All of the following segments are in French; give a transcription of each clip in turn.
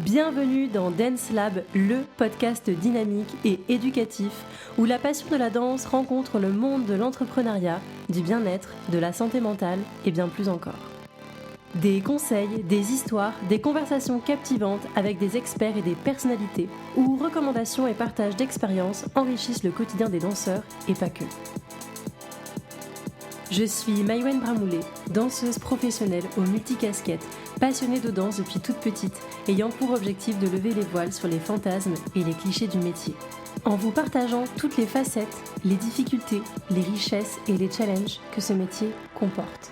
Bienvenue dans Dance Lab, le podcast dynamique et éducatif où la passion de la danse rencontre le monde de l'entrepreneuriat, du bien-être, de la santé mentale et bien plus encore. Des conseils, des histoires, des conversations captivantes avec des experts et des personnalités où recommandations et partage d'expériences enrichissent le quotidien des danseurs et pas que. Je suis Maïwenn Bramoulet, danseuse professionnelle aux multicasquettes, passionnée de danse depuis toute petite, ayant pour objectif de lever les voiles sur les fantasmes et les clichés du métier. En vous partageant toutes les facettes, les difficultés, les richesses et les challenges que ce métier comporte.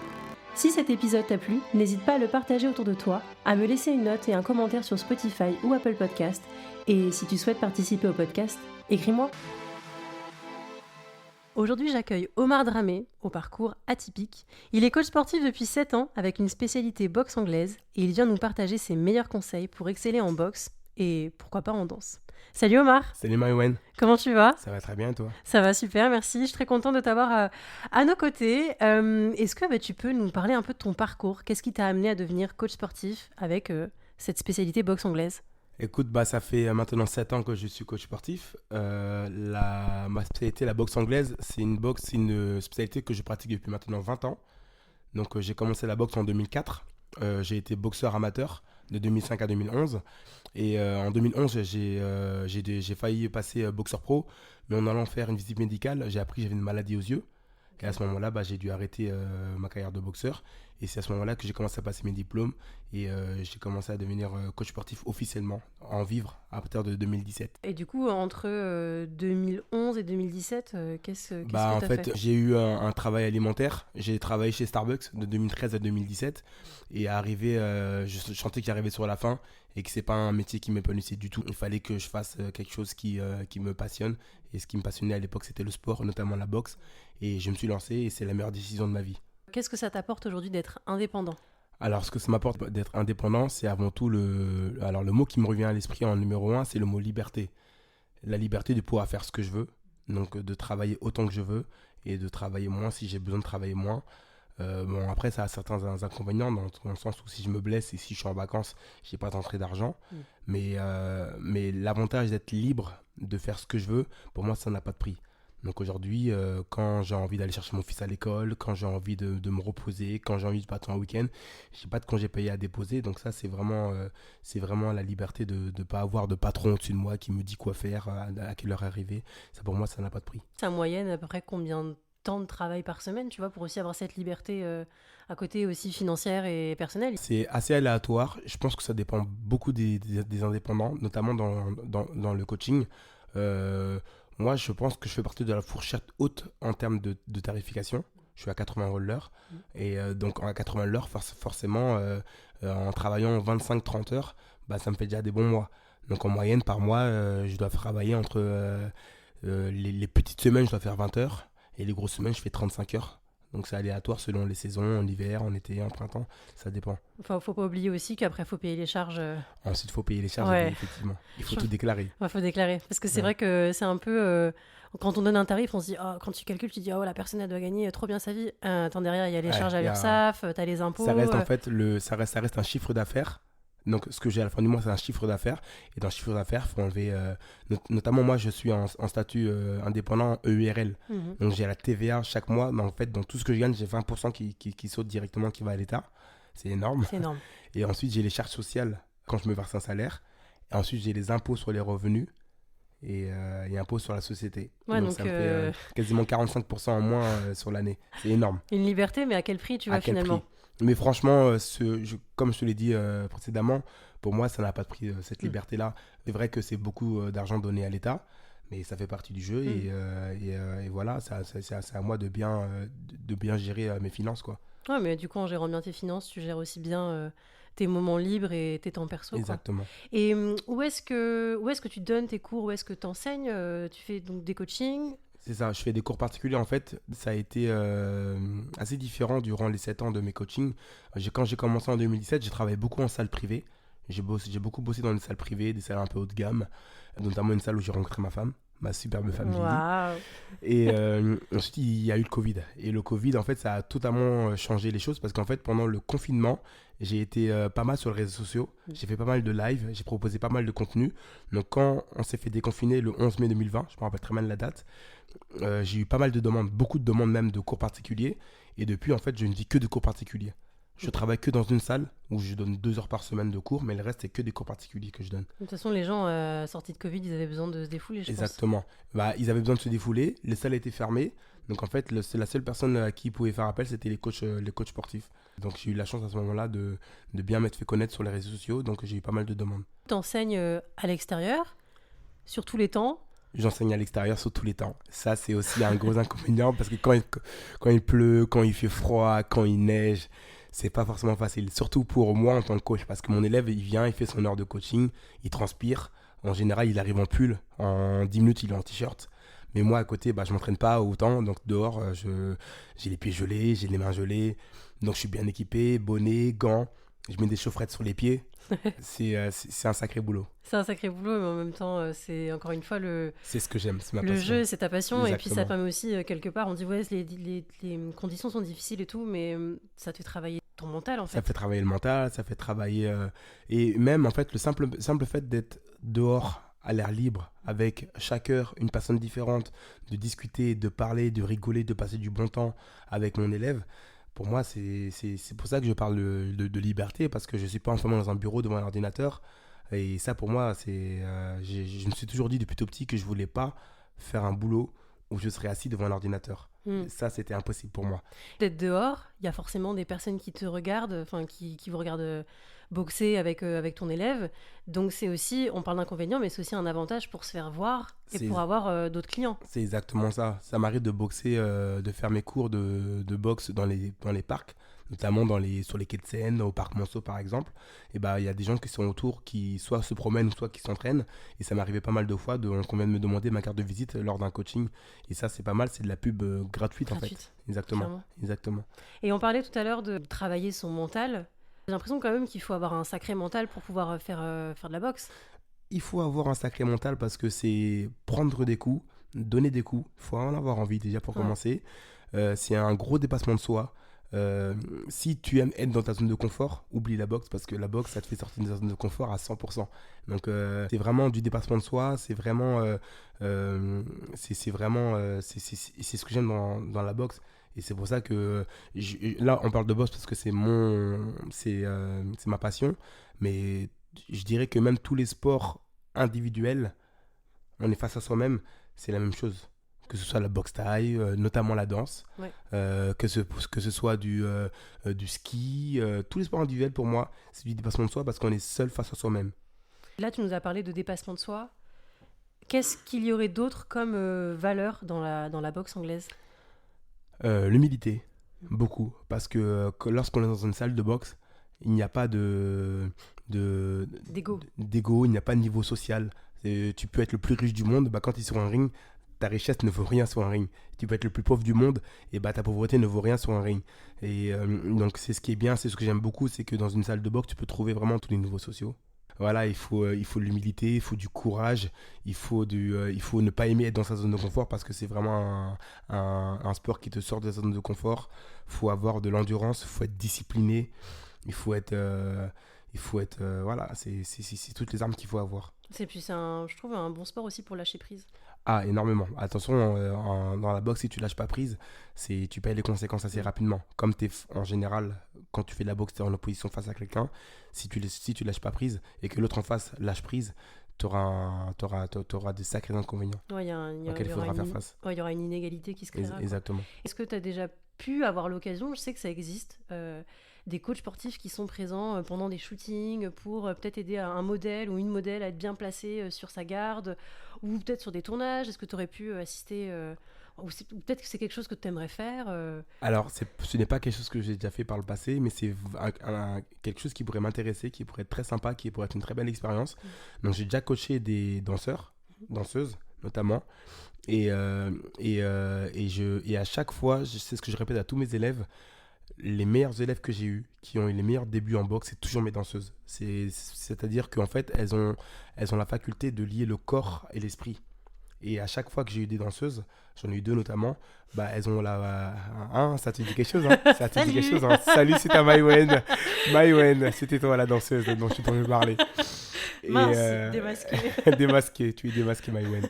Si cet épisode t'a plu, n'hésite pas à le partager autour de toi, à me laisser une note et un commentaire sur Spotify ou Apple Podcast. Et si tu souhaites participer au podcast, écris-moi. Aujourd'hui, j'accueille Omar Dramé, au parcours atypique. Il est coach sportif depuis 7 ans avec une spécialité boxe anglaise et il vient nous partager ses meilleurs conseils pour exceller en boxe et pourquoi pas en danse. Salut Omar. Salut Maïwenn. Comment tu vas ? Ça va très bien et toi ? Ça va super, merci. Je suis très contente de t'avoir à nos côtés. Est-ce que tu peux nous parler un peu de ton parcours ? Qu'est-ce qui t'a amené à devenir coach sportif avec cette spécialité boxe anglaise ? Écoute, ça fait maintenant 7 ans que je suis coach sportif. Ma spécialité, la boxe anglaise, c'est une spécialité que je pratique depuis maintenant 20 ans. Donc j'ai commencé la boxe en 2004. J'ai été boxeur amateur de 2005 à 2011. Et en 2011, j'ai failli passer boxeur pro. Mais en allant faire une visite médicale, j'ai appris que j'avais une maladie aux yeux. Et à ce moment-là, j'ai dû arrêter ma carrière de boxeur. Et c'est à ce moment-là que j'ai commencé à passer mes diplômes. Et j'ai commencé à devenir coach sportif officiellement, en vivre à partir de 2017. Et du coup, entre 2011 et 2017, qu'est-ce que tu as fait ? J'ai eu un travail alimentaire. J'ai travaillé chez Starbucks de 2013 à 2017. Et je sentais qu'il arrivait sur la fin et que ce n'est pas un métier qui m'épanouissait du tout. Il fallait que je fasse quelque chose qui me passionne. Et ce qui me passionnait à l'époque, c'était le sport, notamment la boxe. Et je me suis lancé et c'est la meilleure décision de ma vie. Qu'est-ce que ça t'apporte aujourd'hui d'être indépendant ? Alors, ce que ça m'apporte d'être indépendant, c'est avant tout le mot qui me revient à l'esprit en numéro 1, c'est le mot liberté. La liberté de pouvoir faire ce que je veux, donc de travailler autant que je veux et de travailler moins si j'ai besoin de travailler moins. Après, ça a certains inconvénients dans le sens où si je me blesse et si je suis en vacances, je n'ai pas d'entrée d'argent. Mais l'avantage d'être libre, de faire ce que je veux, pour moi, ça n'a pas de prix. Donc aujourd'hui, quand j'ai envie d'aller chercher mon fils à l'école, quand j'ai envie de me reposer, quand j'ai envie de partir en week-end, je n'ai pas de congé payé à déposer. Donc ça, c'est vraiment la liberté de ne pas avoir de patron au-dessus de moi qui me dit quoi faire, à quelle heure arriver. Ça, pour moi, ça n'a pas de prix. C'est en moyenne à peu près combien de temps de travail par semaine, tu vois, pour aussi avoir cette liberté à côté aussi financière et personnelle ? C'est assez aléatoire. Je pense que ça dépend beaucoup des indépendants, notamment dans le coaching. Moi, je pense que je fais partie de la fourchette haute en termes de tarification. Je suis à 80 € de l'heure. Et donc, à 80 € de l'heure, forcément, en travaillant 25-30 heures, ça me fait déjà des bons mois. Donc, en moyenne, par mois, je dois travailler entre les petites semaines, je dois faire 20 heures. Et les grosses semaines, je fais 35 heures. Donc, c'est aléatoire selon les saisons, en hiver, en été, en printemps. Ça dépend. Enfin, faut pas oublier aussi qu'après, il faut payer les charges. Ensuite, il faut payer les charges, effectivement. Il faut tout déclarer. Il faut déclarer. Parce que c'est vrai que c'est un peu... quand on donne un tarif, on se dit... quand tu calcules, tu dis, la personne, elle doit gagner trop bien sa vie. Attends, derrière, il y a les charges à l'URSSAF, tu as les impôts. Ça reste, ça reste un chiffre d'affaires. Donc, ce que j'ai à la fin du mois, c'est un chiffre d'affaires. Et dans le chiffre d'affaires, il faut enlever... notamment, moi, je suis en statut indépendant EURL. Donc, j'ai la TVA chaque mois. Mais en fait, dans tout ce que je gagne, j'ai 20% qui saute directement, qui va à l'État. C'est énorme. C'est énorme. Et ensuite, j'ai les charges sociales quand je me verse un salaire. Et ensuite, j'ai les impôts sur les revenus et impôts sur la société. Donc ça me fait quasiment 45% en moins sur l'année. C'est énorme. Une liberté, mais à quel prix, tu vois, finalement ? Mais franchement, comme je te l'ai dit précédemment, pour moi, ça n'a pas de prix, cette liberté-là. C'est vrai que c'est beaucoup d'argent donné à l'État, mais ça fait partie du jeu. Et voilà, c'est à moi de bien gérer mes finances, quoi. Ouais, mais du coup, en gérant bien tes finances, tu gères aussi bien tes moments libres et tes temps perso. Exactement. Quoi. Et où est-ce que tu donnes tes cours ? Où est-ce que tu enseignes ? Tu fais donc des coachings ? C'est ça, je fais des cours particuliers. En fait, ça a été assez différent durant les 7 ans de mes coachings. Quand j'ai commencé en 2017, j'ai travaillé beaucoup en salle privée. J'ai beaucoup bossé dans des salles privées, des salles un peu haut de gamme, notamment une salle où j'ai rencontré ma femme. ma superbe femme Lily. Waouh. Et ensuite, il y a eu le Covid. Et le Covid, en fait, ça a totalement changé les choses parce qu'en fait, pendant le confinement, j'ai été pas mal sur les réseaux sociaux. J'ai fait pas mal de lives, j'ai proposé pas mal de contenu. Donc, quand on s'est fait déconfiner le 11 mai 2020, je me rappelle très bien de la date, j'ai eu pas mal de demandes, beaucoup de demandes même de cours particuliers. Et depuis, en fait, je ne dis que de cours particuliers. Je travaille que dans une salle où je donne 2 heures par semaine de cours, mais le reste, c'est que des cours particuliers que je donne. De toute façon, les gens sortis de Covid, ils avaient besoin de se défouler, je pense. Exactement. Bah, ils avaient besoin de se défouler, les salles étaient fermées. Donc en fait, c'est la seule personne à qui ils pouvaient faire appel, c'était les coachs sportifs. Donc j'ai eu la chance à ce moment-là de bien m'être fait connaître sur les réseaux sociaux, donc j'ai eu pas mal de demandes. Tu enseignes à l'extérieur, sur tous les temps. J'enseigne à l'extérieur sur tous les temps. Ça, c'est aussi un gros inconvénient parce que quand il pleut, quand il fait froid, quand il neige, c'est pas forcément facile. Surtout pour moi en tant que coach parce que mon élève, il vient, il fait son heure de coaching, il transpire. En général, il arrive en pull. En 10 minutes, il est en t-shirt. Mais moi, à côté, je m'entraîne pas autant. Donc dehors, j'ai les pieds gelés, j'ai les mains gelées. Donc je suis bien équipé, bonnet, gants. Je mets des chaufferettes sur les pieds. C'est un sacré boulot. C'est un sacré boulot, mais en même temps, c'est encore une fois C'est ce que j'aime, c'est ma le passion. jeu, c'est ta passion. Exactement. Et puis ça permet aussi, quelque part, on dit, ouais, les conditions sont difficiles et tout, mais ça te fait travailler ton mental, en fait. Ça fait travailler le mental, ça fait travailler... et même, en fait, le simple fait d'être dehors, à l'air libre, avec chaque heure une personne différente, de discuter, de parler, de rigoler, de passer du bon temps avec mon élève, pour moi, c'est pour ça que je parle de liberté, parce que je ne suis pas en ce moment dans un bureau devant un ordinateur. Et ça, pour moi, je me suis toujours dit depuis tout petit que je ne voulais pas faire un boulot où je serais assis devant un ordinateur. Ça, c'était impossible pour moi. D'être dehors, il y a forcément des personnes qui te regardent, enfin qui vous regardent boxer avec ton élève. Donc c'est aussi, on parle d'inconvénient, mais c'est aussi un avantage pour se faire voir et pour avoir d'autres clients. C'est exactement ça. Ça m'arrive de boxer, de faire mes cours de boxe dans les parcs, notamment sur les quais de Seine, au parc Monceau par exemple. Et il y a des gens qui sont autour, qui soit se promènent, soit qui s'entraînent. Et ça m'est arrivé pas mal de fois qu'on vienne me demander ma carte de visite lors d'un coaching. Et ça, c'est pas mal, c'est de la pub gratuite en fait. Exactement. Et on parlait tout à l'heure de travailler son mental. J'ai l'impression quand même qu'il faut avoir un sacré mental pour pouvoir faire de la boxe. Il faut avoir un sacré mental parce que c'est prendre des coups, donner des coups. Il faut en avoir envie déjà pour commencer. C'est un gros dépassement de soi. Si tu aimes être dans ta zone de confort, oublie la boxe parce que la boxe, ça te fait sortir de ta zone de confort à 100%. Donc c'est vraiment du dépassement de soi, c'est vraiment c'est ce que j'aime dans la boxe. Et c'est pour ça que là on parle de boxe parce que c'est ma passion, mais je dirais que même tous les sports individuels, on est face à soi-même, c'est la même chose. Que ce soit la boxe thaï, notamment la danse, que ce soit du ski, tous les sports individuels pour moi, c'est du dépassement de soi parce qu'on est seul face à soi-même. Là, tu nous as parlé de dépassement de soi. Qu'est-ce qu'il y aurait d'autre comme valeur dans la boxe anglaise ? L'humilité, beaucoup. Parce que lorsqu'on est dans une salle de boxe, il n'y a pas d'ego, il n'y a pas de niveau social. Tu peux être le plus riche du monde, quand tu es sur un ring, ta richesse ne vaut rien sur un ring. Tu peux être le plus pauvre du monde, et ta pauvreté ne vaut rien sur un ring. Et donc c'est ce qui est bien, c'est ce que j'aime beaucoup, c'est que dans une salle de boxe, tu peux trouver vraiment tous les niveaux sociaux. Voilà, il faut de l'humilité, il faut du courage, il faut ne pas aimer être dans sa zone de confort parce que c'est vraiment un sport qui te sort de sa zone de confort. Il faut avoir de l'endurance, il faut être discipliné, il faut être voilà, c'est toutes les armes qu'il faut avoir. C'est puis je trouve un bon sport aussi pour lâcher prise. Ah, énormément. Attention, dans la boxe, si tu lâches pas prise, tu payes les conséquences assez rapidement. Comme en général, quand tu fais de la boxe, tu es en opposition face à quelqu'un. Si tu lâches pas prise et que l'autre en face lâche prise, tu auras des sacrés inconvénients auxquels il faudra faire face. Il y aura une inégalité qui se créera. Exactement. Est-ce que tu as déjà pu avoir l'occasion, je sais que ça existe, des coachs sportifs qui sont présents pendant des shootings pour peut-être aider un modèle ou une modèle à être bien placée sur sa garde ou peut-être sur des tournages. Est-ce que tu aurais pu assister ou peut-être que c'est quelque chose que tu aimerais faire Alors, ce n'est pas quelque chose que j'ai déjà fait par le passé, mais c'est quelque chose qui pourrait m'intéresser, qui pourrait être très sympa, qui pourrait être une très belle expérience. Donc, j'ai déjà coaché des danseuses notamment. Et à chaque fois, c'est ce que je répète à tous mes élèves, les meilleurs élèves que j'ai eus, qui ont eu les meilleurs débuts en boxe, c'est toujours mes danseuses. C'est-à-dire qu'en fait, elles ont la faculté de lier le corps et l'esprit. Et à chaque fois que j'ai eu des danseuses, j'en ai eu 2 notamment, bah elles ont ça te dit quelque chose, hein? Ça te dit quelque chose, hein? Salut, c'est ta Maïwen. Maïwen, c'était toi la danseuse dont je t'en veux parler. Mince, démasqué. Démasqué, tu es démasqué, Maïwen.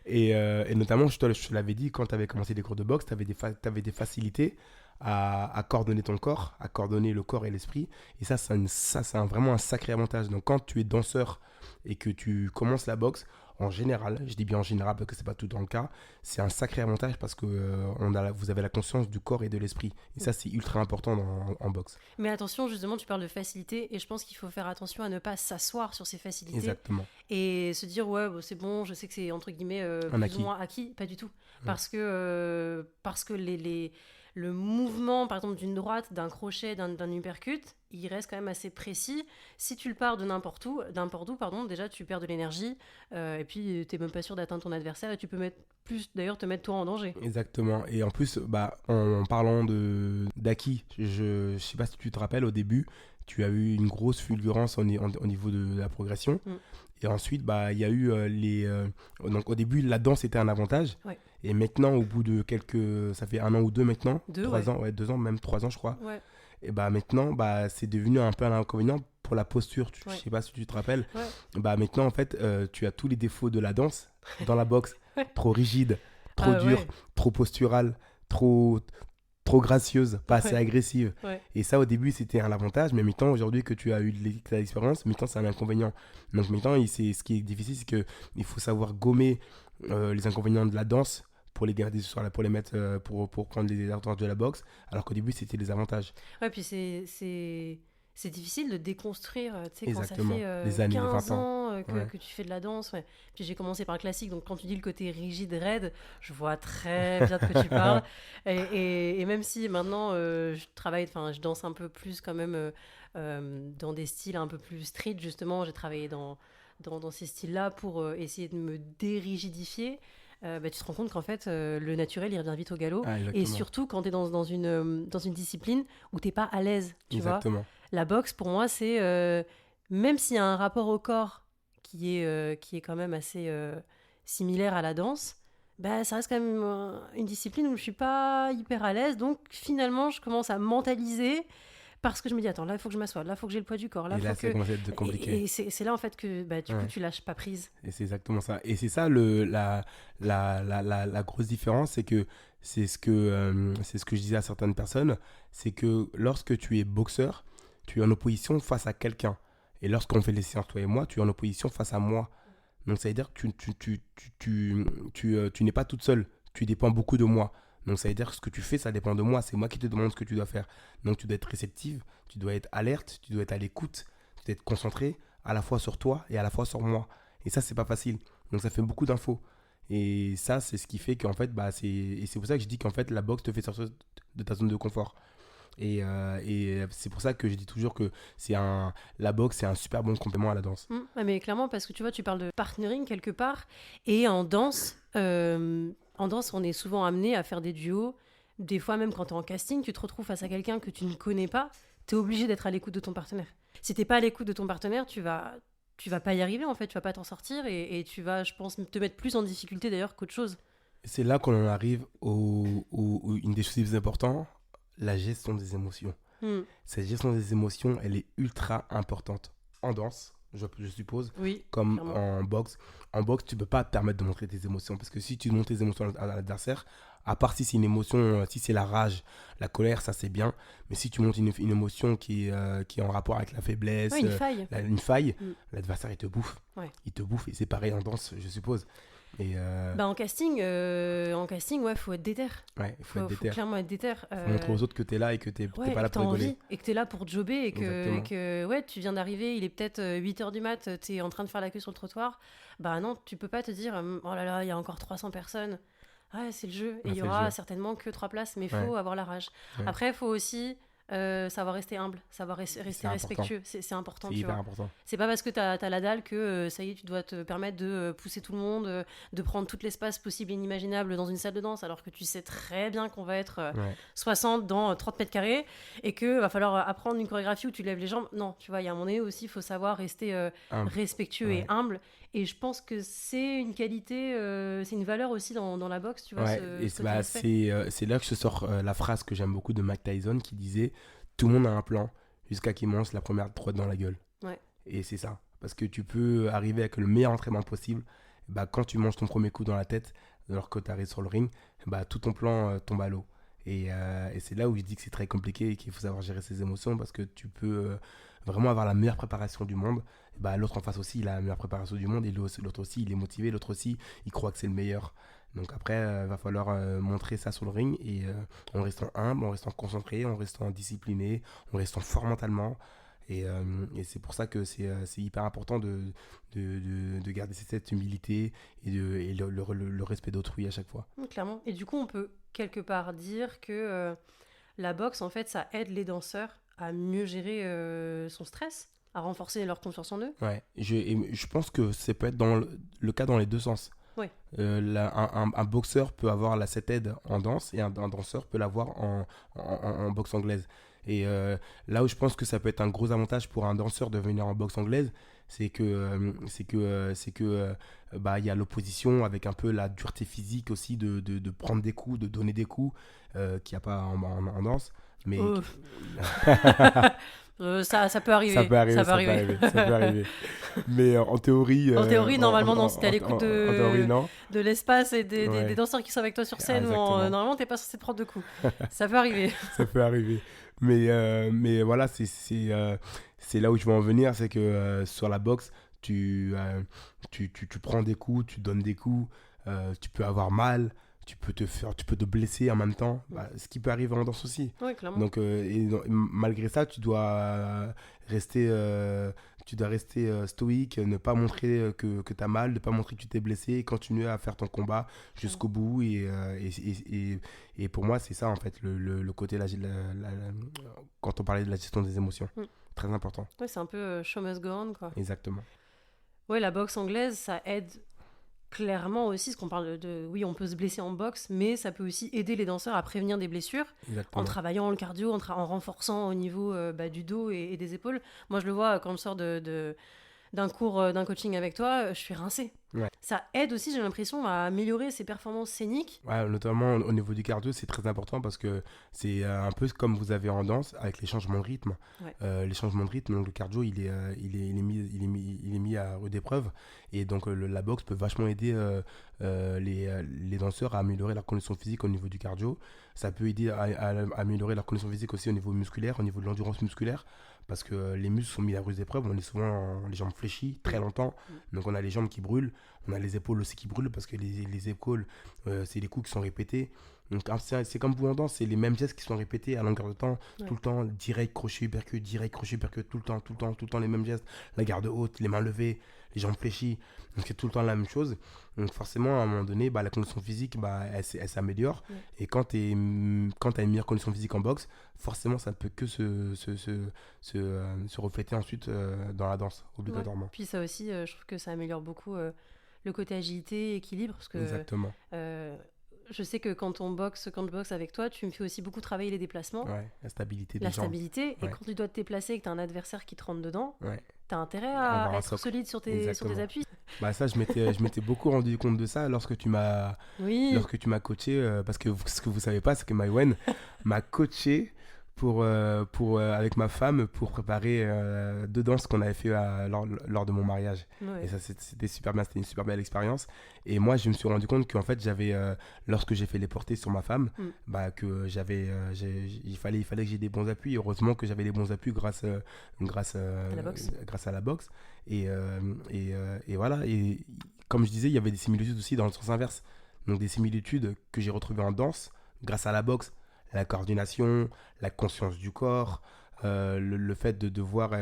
Et notamment, je te l'avais dit, quand tu avais commencé les cours de boxe, tu avais des facilités à coordonner ton corps, à coordonner le corps et l'esprit. Et ça, c'est vraiment un sacré avantage. Donc, quand tu es danseur et que tu commences la boxe, en général, je dis bien en général parce que c'est pas tout dans le cas, c'est un sacré avantage parce que vous avez la conscience du corps et de l'esprit. Et ça, c'est ultra important en boxe. Mais attention, justement, tu parles de facilité et je pense qu'il faut faire attention à ne pas s'asseoir sur ces facilités. Exactement. Et se dire, ouais, bon, c'est bon, je sais que c'est entre guillemets plus ou moins acquis. Pas du tout. Parce que le mouvement, par exemple, d'une droite, d'un crochet, d'un uppercut, il reste quand même assez précis. Si tu le pars de n'importe où, déjà tu perds de l'énergie et puis tu n'es même pas sûr d'atteindre ton adversaire et tu peux te mettre toi en danger. Exactement. Et en plus, en parlant d'acquis, je sais pas si tu te rappelles, au début, tu as eu une grosse fulgurance au niveau de la progression. Et ensuite, il y a eu donc au début, la danse était un avantage. Ouais. Et maintenant, au bout de ça fait 1 an ou 2 maintenant, 3 ans, 2 ans, même 3 ans, je crois. Ouais. Et maintenant, c'est devenu un peu un inconvénient pour la posture. Je sais pas si tu te rappelles. Ouais. Maintenant, en fait, tu as tous les défauts de la danse dans la boxe. Trop rigide, trop dure, trop posturale, trop gracieuse, pas assez agressive. Ouais. Et ça, au début, c'était un avantage, mais maintenant, aujourd'hui que tu as eu de l'expérience, maintenant, c'est un inconvénient. Donc maintenant, ce qui est difficile, c'est qu'il faut savoir gommer les inconvénients de la danse pour les garder pour les mettre pour prendre les avantages de la boxe, alors qu'au début, c'était les avantages. Ouais, puis c'est difficile de déconstruire, tu sais, quand ça Exactement. fait des années, 15 20 ans. ans que tu fais de la danse. Ouais. Puis j'ai commencé par le classique, donc quand tu dis le côté rigide, raide, je vois très bien de quoi tu parles. Et même si maintenant je danse un peu plus quand même dans des styles un peu plus street, justement, j'ai travaillé dans ces styles-là pour essayer de me dérigidifier. Tu te rends compte qu'en fait, le naturel, il revient vite au galop. Et surtout, quand tu es dans une discipline où tu n'es pas à l'aise, tu vois. La boxe, pour moi, c'est... même s'il y a un rapport au corps qui est quand même assez similaire à la danse, ça reste quand même une discipline où je ne suis pas hyper à l'aise. Donc, finalement, je commence à mentaliser parce que je me dis, attends, là, il faut que je m'assoie, là, il faut que j'ai le poids du corps. Là, ça commence à être compliqué. Et c'est là, en fait, que du coup, tu lâches pas prise. Et c'est exactement ça. Et c'est ça, la grosse différence, c'est que c'est ce que je disais à certaines personnes, c'est que lorsque tu es boxeur, tu es en opposition face à quelqu'un. Et lorsqu'on fait les séances, toi et moi, tu es en opposition face à moi. Donc, ça veut dire que tu n'es pas toute seule. Tu dépends beaucoup de moi. Donc, ça veut dire que ce que tu fais, ça dépend de moi. C'est moi qui te demande ce que tu dois faire. Donc, tu dois être réceptive, tu dois être alerte, tu dois être à l'écoute, tu dois être concentré à la fois sur toi et à la fois sur moi. Et ça, c'est pas facile. Donc, ça fait beaucoup d'infos. Et ça, c'est ce qui fait qu'en fait, c'est pour ça que je dis qu'en fait, la boxe te fait sortir de ta zone de confort. Et c'est pour ça que je dis toujours que la boxe, c'est un super bon complément à la danse. Mais clairement, parce que tu vois, tu parles de partnering quelque part. Et en danse, on est souvent amené à faire des duos. Des fois, même quand tu es en casting, tu te retrouves face à quelqu'un que tu ne connais pas. Tu es obligé d'être à l'écoute de ton partenaire. Si tu n'es pas à l'écoute de ton partenaire, tu vas pas y arriver, en fait. Tu vas pas t'en sortir et tu vas, je pense, te mettre plus en difficulté d'ailleurs qu'autre chose. C'est là qu'on en arrive une des choses les plus importantes, la gestion des émotions. Cette gestion des émotions, elle est ultra importante en danse, je suppose, comme clairement. En boxe. En boxe, tu peux pas te permettre de montrer tes émotions, parce que si tu montres tes émotions à l'adversaire, à part si c'est une émotion, si c'est la rage, la colère, ça c'est bien, mais si tu montres une émotion qui est en rapport avec la faiblesse, une faille, l'adversaire il te bouffe. Il te bouffe, et c'est pareil en danse, je suppose. Et en casting, faut être déter. Ouais, faut clairement être déter. Faut montrer aux autres que t'es là et que t'es pas là pour rigoler. Et que t'es là pour jobber et que tu viens d'arriver, il est peut-être 8h du mat, t'es en train de faire la queue sur le trottoir. Non, tu peux pas te dire oh là là, il y a encore 300 personnes. Ouais, c'est le jeu. Et il y aura certainement que 3 places, mais il faut avoir la rage. Ouais. Après, il faut aussi savoir rester humble, savoir rester respectueux, c'est important, c'est tu hyper vois. important. C'est pas parce que t'as la dalle que ça y est, tu dois te permettre de pousser tout le monde, de prendre tout l'espace possible et inimaginable dans une salle de danse, alors que tu sais très bien qu'on va être 60 dans 30 mètres carrés et que va falloir apprendre une chorégraphie où tu lèves les jambes. Non, tu vois, il y a un moment donné aussi, il faut savoir rester respectueux et humble. Et je pense que c'est une qualité, c'est une valeur aussi dans la boxe, tu vois. Et c'est là que se sort la phrase que j'aime beaucoup de Mike Tyson qui disait « Tout le monde a un plan jusqu'à qu'il mange la première droite dans la gueule ». Et c'est ça. Parce que tu peux arriver avec le meilleur entraînement possible. Quand tu manges ton premier coup dans la tête, alors que tu arrives sur le ring, tout ton plan tombe à l'eau. Et c'est là où je dis que c'est très compliqué et qu'il faut savoir gérer ses émotions parce que tu peux vraiment avoir la meilleure préparation du monde. L'autre en face aussi, il a la meilleure préparation du monde et l'autre aussi, il est motivé, l'autre aussi, il croit que c'est le meilleur. Donc après, va falloir montrer ça sur le ring et en restant humble, en restant concentré, en restant discipliné, en restant fort mentalement. Et c'est pour ça que c'est hyper important de garder cette humilité et le respect d'autrui à chaque fois. Clairement. Et du coup, on peut quelque part dire que la boxe, en fait, ça aide les danseurs à mieux gérer son stress, à renforcer leur confiance en eux. Ouais, je pense que ça peut être dans le cas dans les deux sens. Ouais. Un boxeur peut avoir cette aide en danse et un danseur peut l'avoir en boxe anglaise. Et là où je pense que ça peut être un gros avantage pour un danseur de venir en boxe anglaise, c'est que y a l'opposition avec un peu la dureté physique aussi de prendre des coups, de donner des coups qu'il n'y a pas en danse. Mais ça peut arriver. Ça peut arriver. Mais en théorie... normalement, non. Si t'es à l'écoute de l'espace et des Ouais. danseurs qui sont avec toi sur scène, normalement, t'es pas censé te prendre de coups. Ça peut arriver. Ça peut arriver. Mais voilà, c'est là où je veux en venir, c'est que sur la boxe, tu prends des coups, tu donnes des coups, tu peux avoir mal, tu peux te blesser en même temps, ce qui peut arriver en danse aussi. Oui, clairement. Donc, malgré ça, tu dois rester stoïque, ne pas montrer que tu as mal, ne pas montrer que tu t'es blessé, et continuer à faire ton combat jusqu'au bout. Et pour moi, c'est ça, en fait, le côté, quand on parlait de la gestion des émotions. Très important. Ouais, c'est un peu show must go on, quoi. Exactement. Ouais, la boxe anglaise, ça aide clairement aussi, parce qu'on parle oui, on peut se blesser en boxe, mais ça peut aussi aider les danseurs à prévenir des blessures. Exactement. En travaillant le cardio, en renforçant au niveau du dos et des épaules. Moi, je le vois quand je sors d'un cours, d'un coaching avec toi, je suis rincée. Ouais. Ça aide aussi, j'ai l'impression, à améliorer ses performances scéniques. Ouais, notamment au niveau du cardio, c'est très important parce que c'est un peu comme vous avez en danse avec les changements de rythme. Ouais. Les changements de rythme, donc le cardio, il est mis à rude épreuve. Et donc la boxe peut vachement aider les danseurs à améliorer leur condition physique au niveau du cardio. Ça peut aider à améliorer leur condition physique aussi au niveau musculaire, au niveau de l'endurance musculaire. Parce que les muscles sont mis à rude épreuve, on est souvent les jambes fléchies très longtemps, donc on a les jambes qui brûlent, on a les épaules aussi qui brûlent parce que les épaules, c'est les coups qui sont répétés. Donc c'est comme vous en danse, c'est les mêmes gestes qui sont répétés à longueur de temps, tout le temps, direct, crochet, uppercut, tout le temps les mêmes gestes, la garde haute, les mains levées, les jambes fléchies, donc c'est tout le temps la même chose. Donc forcément, à un moment donné, la condition physique, elle s'améliore. Ouais. Et quand tu as une meilleure condition physique en boxe, forcément, ça ne peut que se refléter ensuite dans la danse, obligatoirement. Ouais. Puis ça aussi, je trouve que ça améliore beaucoup le côté agilité, équilibre. Parce que, exactement. Je sais que quand je boxe avec toi, tu me fais aussi beaucoup travailler les déplacements. Ouais, la stabilité des jambes. Stabilité. Et quand tu dois te déplacer et que tu as un adversaire qui te rentre dedans, tu as intérêt à être solide sur tes appuis. Ça, je m'étais beaucoup rendu compte de ça lorsque tu m'as coaché. Parce que ce que vous savez pas, c'est que Maïwen m'a coaché avec ma femme pour préparer 2 danses qu'on avait fait lors de mon mariage. Ouais. Et ça, c'était super bien, c'était une super belle expérience. Et moi, je me suis rendu compte qu'en fait, lorsque j'ai fait les portées sur ma femme, que il fallait que j'ai des bons appuis. Heureusement que j'avais les bons appuis grâce à la boxe. Et voilà. Et comme je disais, il y avait des similitudes aussi dans le sens inverse. Donc des similitudes que j'ai retrouvées en danse grâce à la boxe. La coordination, la conscience du corps, le fait de devoir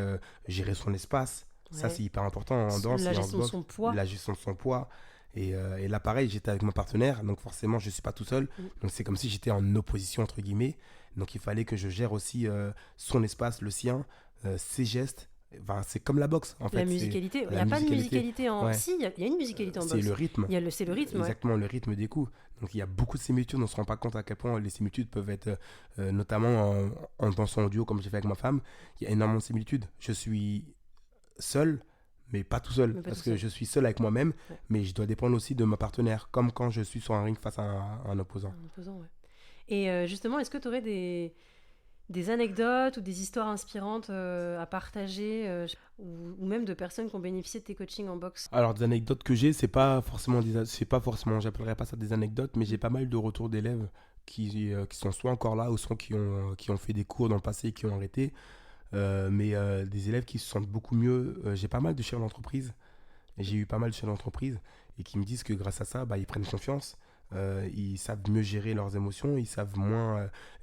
gérer son espace. Ouais. Ça, c'est hyper important en danse. La gestion de son poids. La gestion de son poids. Et là, pareil, j'étais avec mon partenaire, donc forcément, je ne suis pas tout seul. Donc, c'est comme si j'étais en opposition, entre guillemets. Donc il fallait que je gère aussi son espace, le sien, ses gestes. Enfin, c'est comme la boxe en fait. La musicalité, il n'y la a pas de musicalité. musicalité en... Ouais. Si, il y a une musicalité en C'est boxe. le rythme. C'est le rythme, ouais. Exactement, le rythme des coups. Donc il y a beaucoup de similitudes, on ne se rend pas compte à quel point les similitudes peuvent être, notamment en dansant en duo comme j'ai fait avec ma femme, il y a énormément de similitudes. Je suis seul, mais pas tout seul, Mais pas parce tout que seul. je suis seul avec moi-même, Ouais. mais je dois dépendre aussi de ma partenaire, comme quand je suis sur un ring face à un opposant. Un opposant, ouais. Et justement, est-ce que tu aurais des anecdotes ou des histoires inspirantes à partager ou même de personnes qui ont bénéficié de tes coachings en boxe? Alors des anecdotes que j'ai, j'appellerais pas ça des anecdotes, mais j'ai pas mal de retours d'élèves qui sont soit encore là ou soit qui ont fait des cours dans le passé et qui ont arrêté. Mais des élèves qui se sentent beaucoup mieux. J'ai pas mal de chefs d'entreprise, et j'ai eu pas mal de chefs d'entreprise, et qui me disent que grâce à ça, ils prennent confiance, ils savent mieux gérer leurs émotions, ils savent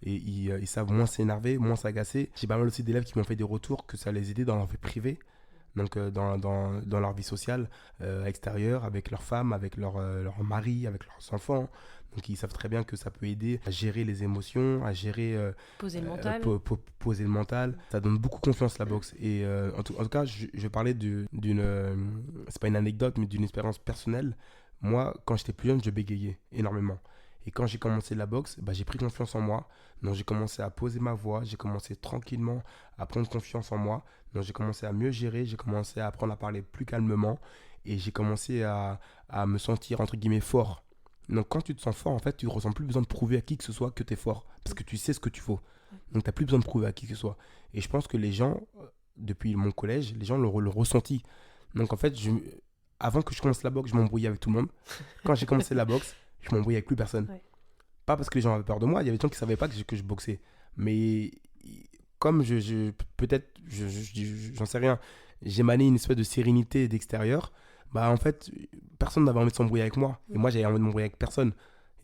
ils savent moins s'énerver, moins s'agacer. J'ai pas mal aussi d'élèves qui m'ont fait des retours que ça les aidait dans leur vie privée, donc dans leur vie sociale extérieure, avec leurs femmes, avec leur mari, avec leurs enfants. Donc ils savent très bien que ça peut aider à gérer les émotions, à gérer Poser le mental. poser le mental. Ça donne beaucoup confiance la boxe. Et en tout cas, je parlais d'une c'est pas une anecdote, mais d'une expérience personnelle. Moi, quand j'étais plus jeune, je bégayais énormément. Et quand j'ai commencé la boxe, j'ai pris confiance en moi. Donc j'ai commencé à poser ma voix, j'ai commencé tranquillement à prendre confiance en moi. Donc j'ai commencé à mieux gérer, j'ai commencé à apprendre à parler plus calmement, et j'ai commencé à me sentir entre guillemets fort. Donc quand tu te sens fort, en fait, tu ne ressens plus besoin de prouver à qui que ce soit que tu es fort, parce que tu sais ce que tu vaux. Donc tu n'as plus besoin de prouver à qui que ce soit. Et je pense que les gens, depuis mon collège, les gens l'ont ressenti. Donc en fait, avant que je commence la boxe, je m'embrouillais avec tout le monde. Quand j'ai commencé la boxe, je m'embrouillais avec plus personne. Ouais. Pas parce que les gens avaient peur de moi, il y avait des gens qui ne savaient pas que je boxais. Mais comme peut-être, j'en sais rien, j'émanais une espèce de sérénité d'extérieur, en fait, personne n'avait envie de s'embrouiller avec moi. Et moi, j'avais envie de m'embrouiller avec personne.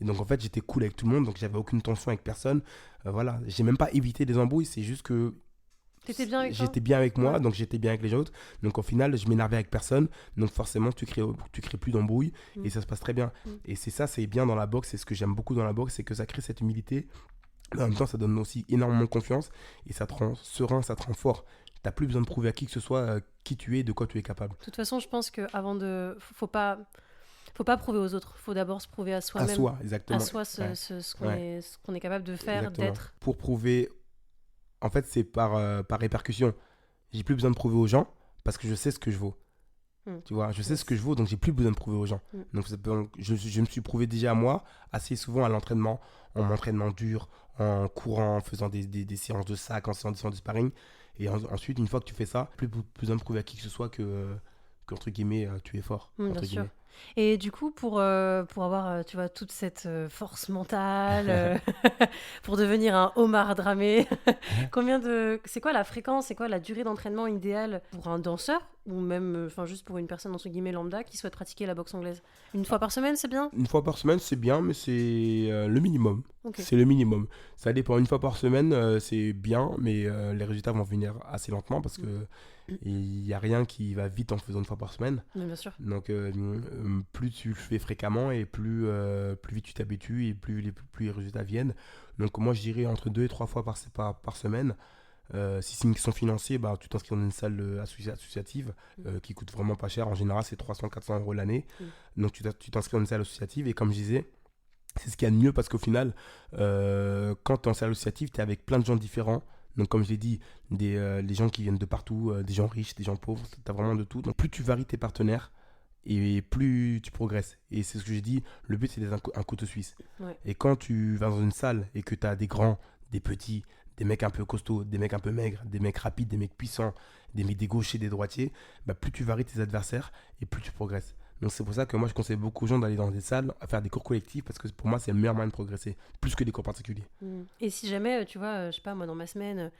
Et donc, en fait, j'étais cool avec tout le monde, donc j'avais aucune tension avec personne. Voilà, j'ai même pas évité des embrouilles, c'est juste que T'étais bien avec toi? j'étais bien avec moi, Ouais. donc j'étais bien avec les autres. Donc, au final, je m'énervais avec personne. Donc, forcément, tu crées plus d'embrouilles, et ça se passe très bien. Et c'est ça, c'est bien dans la boxe. C'est ce que j'aime beaucoup dans la boxe, c'est que ça crée cette humilité. Mais en même temps, ça donne aussi énormément confiance, et ça te rend serein, ça te rend fort. T'as plus besoin de prouver à qui que ce soit qui tu es, de quoi tu es capable. De toute façon, je pense qu'avant de... Faut pas prouver aux autres. Faut d'abord se prouver à À soi-même. soi, exactement. À soi, Ouais. ce qu'on est capable de faire, Exactement. d'être. Pour prouver, en fait, c'est par répercussion. J'ai plus besoin de prouver aux gens parce que je sais ce que je vaux. Tu vois, je sais ce que je vaux, donc j'ai plus besoin de prouver aux gens. Donc je me suis prouvé déjà à moi assez souvent à l'entraînement, en m'entraînement dur, en courant, en faisant des séances de sac, en faisant des séances de sparring. Et ensuite, une fois que tu fais ça, plus besoin de prouver à qui que ce soit qu'entre guillemets, tu es fort. Bien Entre sûr. guillemets. Et du coup, pour avoir, tu vois, toute cette force mentale, pour devenir un homard dramé, c'est quoi la fréquence, c'est quoi la durée d'entraînement idéale pour un danseur ou même, juste pour une personne entre guillemets lambda qui souhaite pratiquer la boxe anglaise? Une fois par semaine, c'est bien? Une fois par semaine, c'est bien, mais c'est le minimum. Ok. C'est le minimum. Ça dépend. Une fois par semaine, c'est bien, mais les résultats vont venir assez lentement parce que il n'y a rien qui va vite en faisant une fois par semaine. Mais bien sûr. Donc, plus tu le fais fréquemment et plus vite tu t'habitues et plus les résultats viennent. Donc, moi, je dirais entre 2 et 3 fois par semaine. Si c'est une question financière, tu t'inscris dans une salle associative qui coûte vraiment pas cher. En général, c'est 300-400 € l'année. Donc, tu t'inscris dans une salle associative. Et comme je disais, c'est ce qu'il y a de mieux parce qu'au final, quand tu es en salle associative, tu es avec plein de gens différents. Donc, comme je l'ai dit, des gens qui viennent de partout, des gens riches, des gens pauvres, tu as vraiment de tout. Donc, plus tu varies tes partenaires et plus tu progresses. Et c'est ce que j'ai dit, le but c'est d'être un couteau suisse. Ouais. Et quand tu vas dans une salle et que tu as des grands, des petits, des mecs un peu costauds, des mecs un peu maigres, des mecs rapides, des mecs puissants, des gauchers, des droitiers, plus tu varies tes adversaires et plus tu progresses. Donc c'est pour ça que moi je conseille beaucoup aux gens d'aller dans des salles, à faire des cours collectifs, parce que pour moi c'est le meilleur moyen de progresser, plus que des cours particuliers. Et si jamais, tu vois, je sais pas, moi dans ma semaine,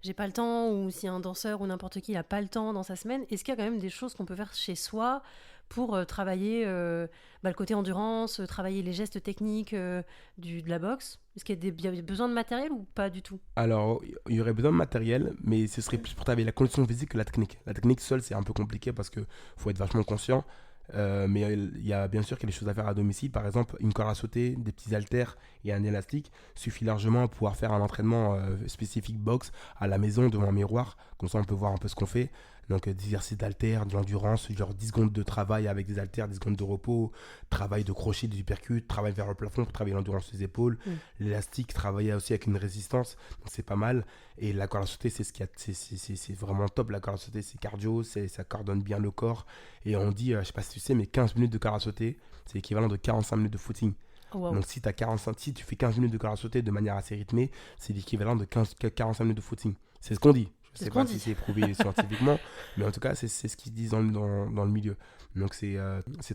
j'ai pas le temps, ou si un danseur ou n'importe qui a pas le temps dans sa semaine, est-ce qu'il y a quand même des choses qu'on peut faire chez soi pour travailler le côté endurance, travailler les gestes techniques de la boxe? Est-ce qu'il y a besoin de matériel ou pas du tout? Alors, il y aurait besoin de matériel, mais ce serait plus pour travailler la condition physique que la technique. La technique seule, c'est un peu compliqué parce qu'il faut être vachement conscient. Mais il y a bien sûr quelque chose à faire à domicile. Par exemple, une corde à sauter, des petits haltères et un élastique suffit largement pour pouvoir faire un entraînement spécifique boxe à la maison devant un miroir. Comme ça, on peut voir un peu ce qu'on fait. Donc, des exercices d'haltères, de l'endurance, genre 10 secondes de travail avec des haltères, 10 secondes de repos, travail de crochet, du uppercut, travail vers le plafond pour travailler l'endurance des épaules. L'élastique, travailler aussi avec une résistance. Donc, c'est pas mal. Et la corde à sauter, c'est vraiment top. La corde à sauter, c'est cardio, ça coordonne bien le corps. Et on dit, je sais pas si tu sais, mais 15 minutes de corde à sauter, c'est l'équivalent de 45 minutes de footing. Wow. Donc, si tu fais 15 minutes de corde à sauter de manière assez rythmée, c'est l'équivalent de 45 minutes de footing. C'est ce qu'on dit. Je ne sais pas si c'est prouvé scientifiquement, mais en tout cas, c'est ce qu'ils disent dans le milieu. Donc, ces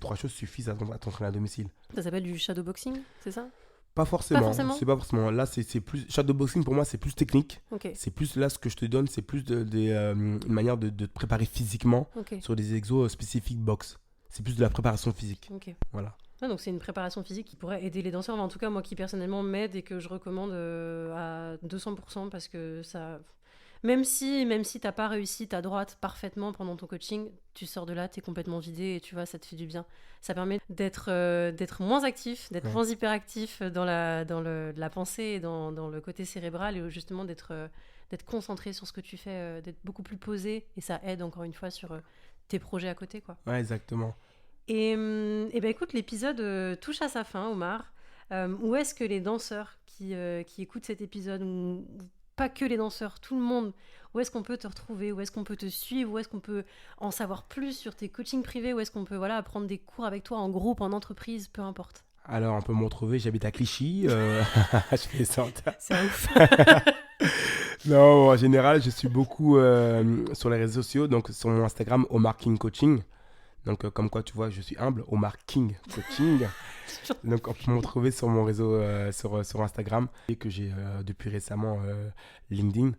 3 choses suffisent à t'entraîner à domicile. Ça s'appelle du shadowboxing, c'est ça? Pas forcément. C'est pas forcément. Là, c'est plus. Shadowboxing, pour moi, c'est plus technique. Okay. C'est plus là, ce que je te donne, c'est plus une manière de te préparer physiquement sur des exos spécifiques boxe. C'est plus de la préparation physique. Okay. Voilà. Ah, donc c'est une préparation physique qui pourrait aider les danseurs, mais en tout cas moi qui personnellement m'aide et que je recommande à 200% parce que ça, même si t'as pas réussi ta droite parfaitement pendant ton coaching, tu sors de là, t'es complètement vidé et tu vois, ça te fait du bien. Ça permet d'être moins actif, d'être moins hyperactif dans la pensée et dans le côté cérébral et justement d'être concentré sur ce que tu fais, d'être beaucoup plus posé et ça aide encore une fois sur tes projets à côté, quoi. Ouais, exactement. Et ben écoute, l'épisode touche à sa fin, Omar. Où est-ce que les danseurs qui écoutent cet épisode, ou pas que les danseurs, tout le monde, où est-ce qu'on peut te retrouver, où est-ce qu'on peut te suivre, où est-ce qu'on peut en savoir plus sur tes coachings privés, où est-ce qu'on peut prendre des cours avec toi en groupe, en entreprise, peu importe. Alors, on peut me retrouver, j'habite à Clichy. Je fais ça. C'est ouf. Non, en général, je suis beaucoup sur les réseaux sociaux, donc sur mon Instagram, Omar King Coaching. Donc, comme quoi, tu vois, je suis humble, Omar King Coaching. Donc, on peut me retrouver sur mon réseau, sur Instagram, et que j'ai depuis récemment LinkedIn,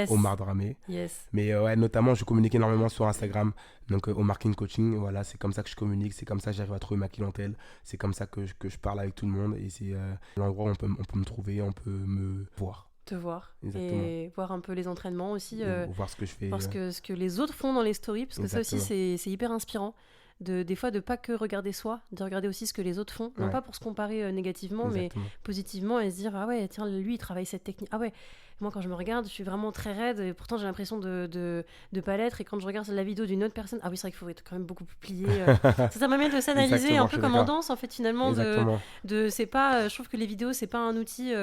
Omar Dramé. Yes. Mais ouais, notamment, je communique énormément sur Instagram. Donc, Omar King Coaching, voilà, c'est comme ça que je communique, c'est comme ça que j'arrive à trouver ma clientèle, c'est comme ça que je parle avec tout le monde. Et c'est l'endroit où on peut me trouver, on peut me voir. Te voir. Exactement. Et voir un peu les entraînements aussi. Voir ce que je fais. Parce que ce que les autres font dans les stories, parce que Exactement. ça aussi c'est hyper inspirant. Des fois de pas que regarder soi, de regarder aussi ce que les autres font, non pas pour se comparer négativement, Exactement. mais positivement et se dire ah ouais tiens lui il travaille cette technique, ah ouais moi quand je me regarde je suis vraiment très raide et pourtant j'ai l'impression de pas l'être, et quand je regarde la vidéo d'une autre personne, ah oui c'est vrai qu'il faut être quand même beaucoup plus plié. Ça permet de s'analyser un peu comme en danse en fait finalement. C'est pas, je trouve que les vidéos c'est pas un outil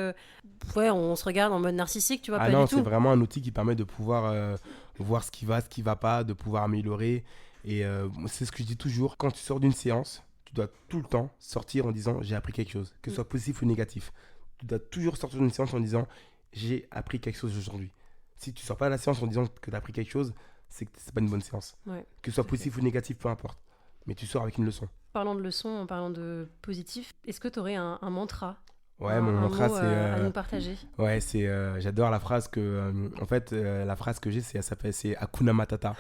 on se regarde en mode narcissique, tu vois. Pas non, du tout. C'est vraiment un outil qui permet de pouvoir voir ce qui va pas, de pouvoir améliorer. Et c'est ce que je dis toujours, quand tu sors d'une séance, tu dois tout le temps sortir en disant j'ai appris quelque chose, que ce soit positif ou négatif. Tu dois toujours sortir d'une séance en disant j'ai appris quelque chose aujourd'hui. Si tu sors pas de la séance en disant que tu as appris quelque chose, c'est que c'est pas une bonne séance. Ouais, que ce soit positif ou négatif, peu importe. Mais tu sors avec une leçon. Parlant de leçon, en parlant de positif, est-ce que tu aurais un mantra? Ouais, mon mantra, c'est à nous partager. Ouais, c'est j'adore la phrase que en fait la phrase que j'ai, c'est Hakuna Matata.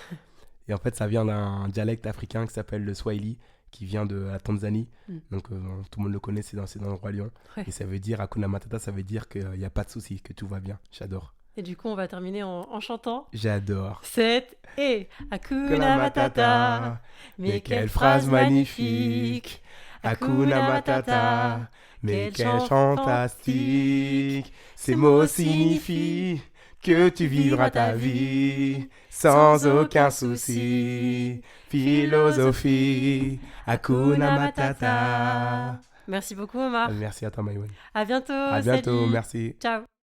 Et en fait, ça vient d'un dialecte africain qui s'appelle le Swahili, qui vient de la Tanzanie. Donc, tout le monde le connaît, c'est dans le Roi Lion. Ouais. Et ça veut dire, Hakuna Matata, ça veut dire qu'il n'y a pas de souci, que tout va bien. J'adore. Et du coup, on va terminer en chantant. J'adore. 7 et Hakuna Matata. Mais quelle phrase magnifique. Hakuna Matata. Mais quel chant fantastique. Ces mots signifient que tu vivras ta vie sans aucun souci. Philosophie, Hakuna Matata. Merci beaucoup, Omar. Merci à toi, Maïwen. À bientôt. À bientôt, salut. merci. Ciao.